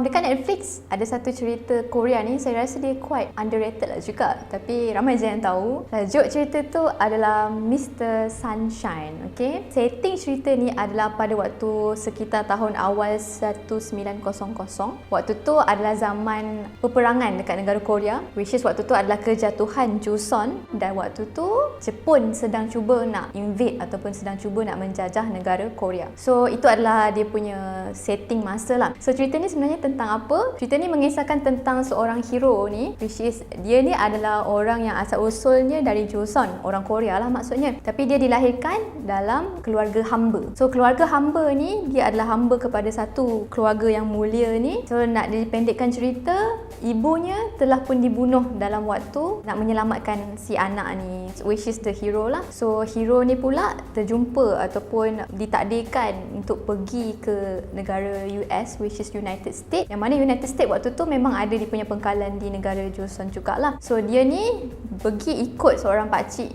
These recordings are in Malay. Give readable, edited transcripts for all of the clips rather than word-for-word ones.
Dekat Netflix ada satu cerita Korea ni, saya rasa dia quite underrated lah juga, tapi ramai je yang tahu. Tajuk cerita tu adalah Mr. Sunshine. Okay, setting cerita ni adalah pada waktu sekitar tahun awal 1900. Waktu tu adalah zaman peperangan dekat negara Korea, which is waktu tu adalah kejatuhan Joseon, dan waktu tu Jepun sedang cuba nak invade ataupun sedang cuba nak menjajah negara Korea. So itu adalah dia punya setting masa lah. So cerita ni sebenarnya tentang apa? Cerita ni mengisahkan tentang seorang hero ni, which is dia ni adalah orang yang asal usulnya dari Joseon, orang Korea lah maksudnya, tapi dia dilahirkan dalam keluarga hamba. So keluarga hamba ni, dia adalah hamba kepada satu keluarga yang mulia ni. So nak dipendekkan cerita, ibunya telah pun dibunuh dalam waktu nak menyelamatkan si anak ni, which is the hero lah. So hero ni pula terjumpa ataupun ditakdirkan untuk pergi ke negara US, which is United States, yang mana United States waktu tu memang ada dia punya pengkalan di negara Joseon jugalah. So dia ni pergi ikut seorang pakcik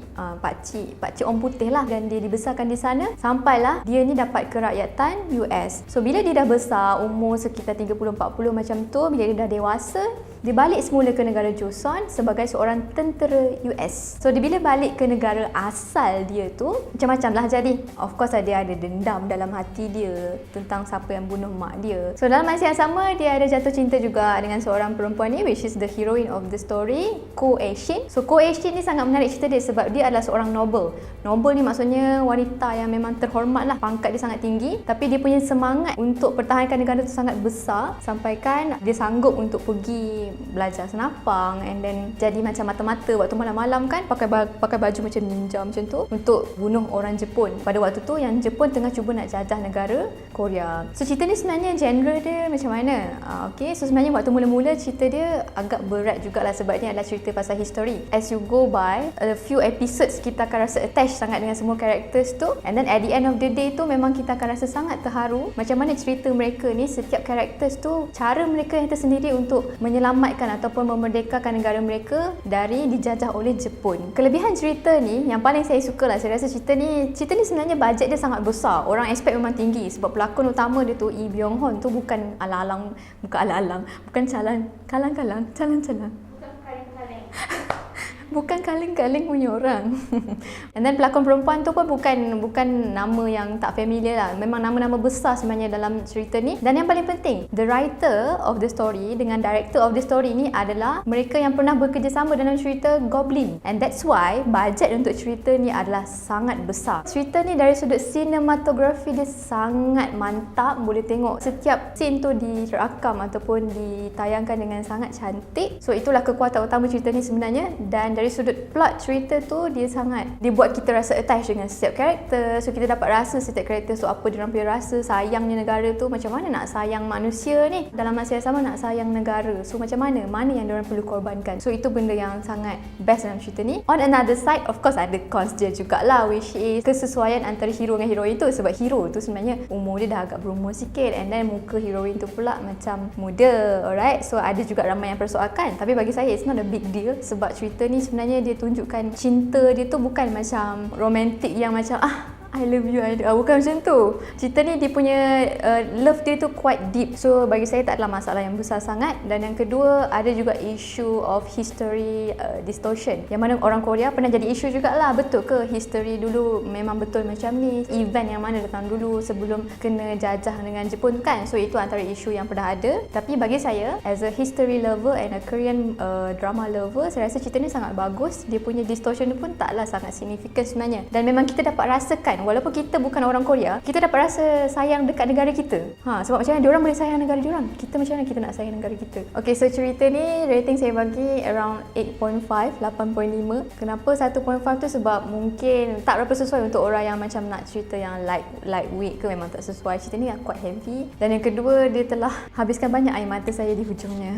orang putih lah, dan dia dibesarkan di sana sampailah dia ni dapat kerakyatan US. So bila dia dah besar, umur sekitar 30-40 macam tu, bila dia dah dewasa, dia balik semula ke negara Joseon sebagai seorang tentera US. So dia bila balik ke negara asal dia tu, macam-macam lah jadi. Of course dia ada dendam dalam hati dia tentang siapa yang bunuh mak dia. So dalam masa yang sama, dia ada jatuh cinta juga dengan seorang perempuan ni, which is the heroine of the story, Ko Ae-shin. So Ko Ae-shin ni sangat menarik cerita dia sebab dia adalah seorang noble. Noble ni maksudnya wanita yang memang terhormat lah, pangkat dia sangat tinggi, tapi dia punya semangat untuk pertahankan negara tu sangat besar, sampaikan dia sanggup untuk pergi belajar senapang and then jadi macam mata-mata waktu malam-malam kan, pakai baju macam ninja macam tu untuk bunuh orang Jepun. Pada waktu tu yang Jepun tengah cuba nak jajah negara Korea. So cerita ni sebenarnya genre dia macam mana? Okay, so sebenarnya waktu mula-mula cerita dia agak berat jugalah sebab ni adalah cerita pasal history. As you go by a few episodes, kita akan rasa attached sangat dengan semua characters tu, and then at the end of the day tu memang kita akan rasa sangat terharu macam mana cerita mereka ni, setiap characters tu cara mereka yang tersendiri untuk menyelamatkan ataupun memerdekakan negara mereka dari dijajah oleh Jepun. Kelebihan cerita ni yang paling saya suka lah, saya rasa cerita ni sebenarnya bajet dia sangat besar. Orang expect memang tinggi sebab pelakon utama dia tu, Lee Byung Hun tu bukan calang-calang bukan kaleng-kaleng punya orang. And then pelakon perempuan tu pun bukan nama yang tak familiar lah. Memang nama-nama besar sebenarnya dalam cerita ni. Dan yang paling penting, the writer of the story dengan director of the story ni adalah mereka yang pernah bekerjasama dalam cerita Goblin. And that's why budget untuk cerita ni adalah sangat besar. Cerita ni dari sudut sinematografi dia sangat mantap. Boleh tengok setiap scene tu dirakam ataupun ditayangkan dengan sangat cantik. So itulah kekuatan utama cerita ni sebenarnya. Dan dari sudut plot cerita tu, dia buat kita rasa attached dengan setiap karakter. So kita dapat rasa setiap karakter tu apa diorang punya rasa, sayangnya negara tu, macam mana nak sayang manusia ni, dalam masa yang sama nak sayang negara. So macam mana yang diorang perlu korbankan. So itu benda yang sangat best dalam cerita ni. On another side, of course ada cons dia jugalah, which is kesesuaian antara hero dengan heroine tu. Sebab hero tu sebenarnya umur dia dah agak berumur sikit, and then muka heroine tu pula macam muda. Alright, so ada juga ramai yang persoalkan. Tapi bagi saya it's not a big deal sebab cerita ni sebenarnya dia tunjukkan cinta dia tu bukan macam romantik yang macam I love you, bukan macam tu. Cerita ni dia punya love dia tu quite deep. So bagi saya tak adalah masalah yang besar sangat. Dan yang kedua, ada juga issue of history distortion, yang mana orang Korea pernah jadi isu jugalah. Betul ke history dulu memang betul macam ni, event yang mana datang dulu sebelum kena jajah dengan Jepun kan. So itu antara isu yang pernah ada. Tapi bagi saya, as a history lover and a Korean drama lover, saya rasa cerita ni sangat bagus. Dia punya distortion tu pun taklah sangat signifikan sebenarnya. Dan memang kita dapat rasakan, walaupun kita bukan orang Korea, kita dapat rasa sayang dekat negara kita. Sebab macam mana diorang boleh sayang negara diorang, kita macam mana kita nak sayang negara kita. Okay, so cerita ni rating saya bagi around 8.5. Kenapa 1.5 tu? Sebab mungkin tak berapa sesuai untuk orang yang macam nak cerita yang lightweight ke, memang tak sesuai. Cerita ni quite heavy. Dan yang kedua, dia telah habiskan banyak air mata saya di hujungnya.